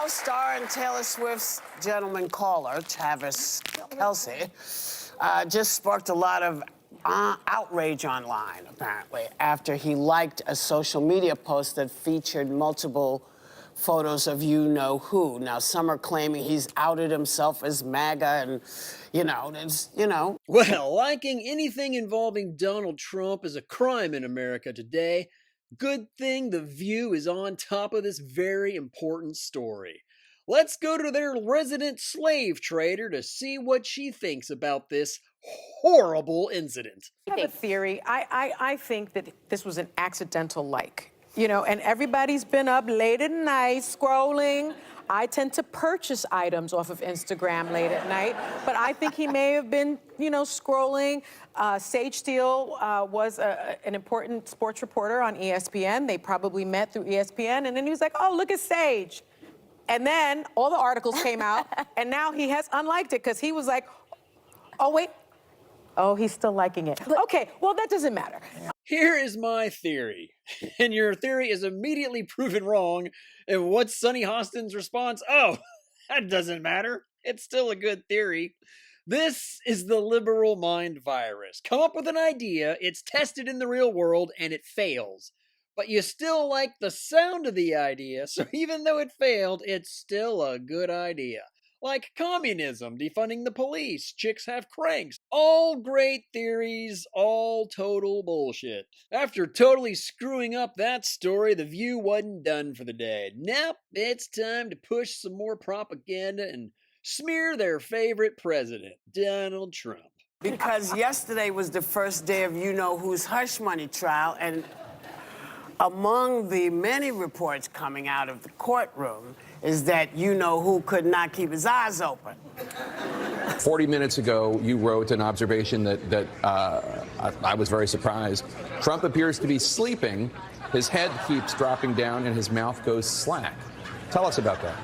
Starring in Taylor Swift's Gentleman Caller, Travis Kelce, just sparked a lot of outrage online, apparently, after he liked a social media post that featured multiple photos of you-know-who. Now, some are claiming he's outed himself as MAGA and, Well, liking anything involving Donald Trump is a crime in America today. Good thing The View is on top of this very important story. Let's go to their resident slave trader to see what she thinks about this horrible incident. I have a theory. I think that this was an accidental like. And everybody's been up late at night scrolling. I tend to purchase items off of Instagram late at night, but I think he may have been, scrolling. Sage Steele was an important sports reporter on ESPN. They probably met through ESPN, and then he was like, oh, look at Sage. And then all the articles came out, and now he has unliked it because he was like, oh, wait. Oh, he's still liking it. Okay, well, that doesn't matter. Here is my theory, and your theory is immediately proven wrong. And what's Sonny Hostin's response? Oh, that doesn't matter. It's still a good theory. This is the liberal mind virus. Come up with an idea, it's tested in the real world, and it fails. But you still like the sound of the idea, so even though it failed, it's still a good idea. Like communism, defunding the police, chicks have cranks. All great theories, all total bullshit. After totally screwing up that story, The View wasn't done for the day. Nope, it's time to push some more propaganda and smear their favorite president, Donald Trump. because yesterday was the first day of you-know-who's hush money trial, and among the many reports coming out of the courtroom is that you-know-who could not keep his eyes open. 40 minutes ago, you wrote an observation that I was very surprised. Trump appears to be sleeping. His head keeps dropping down and his mouth goes slack. Tell us about that.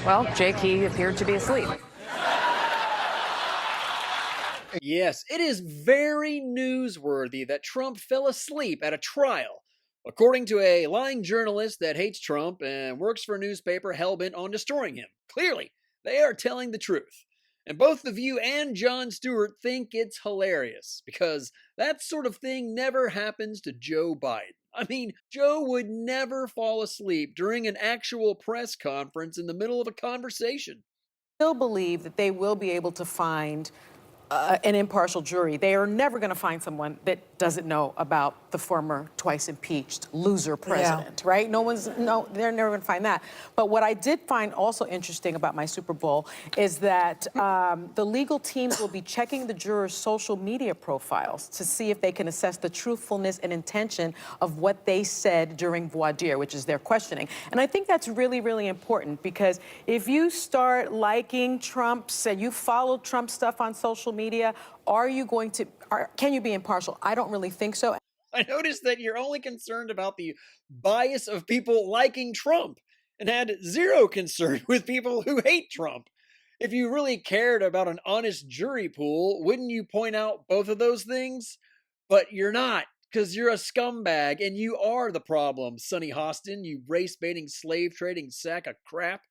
Well, Jake, he appeared to be asleep. Yes, it is very newsworthy that Trump fell asleep at a trial. According to a lying journalist that hates Trump and works for a newspaper hell-bent on destroying him. Clearly, they are telling the truth. And both The View and Jon Stewart think it's hilarious, because that sort of thing never happens to Joe Biden. I mean, Joe would never fall asleep during an actual press conference in the middle of a conversation. I still believe that they will be able to find an impartial jury. They are never going to find someone that doesn't know about the former twice impeached loser president, right? They're never going to find that. But what I did find also interesting about my Super Bowl is that the legal teams will be checking the jurors' social media profiles to see if they can assess the truthfulness and intention of what they said during voir dire, which is their questioning. And I think that's really, really important, because if you start liking Trump's and you follow Trump stuff on social media, can you be impartial? I don't really think so. I noticed that you're only concerned about the bias of people liking Trump and had zero concern with people who hate Trump. If you really cared about an honest jury pool, wouldn't you point out both of those things? But you're not, because you're a scumbag and you are the problem, Sonny Hostin, you race-baiting, slave-trading sack of crap.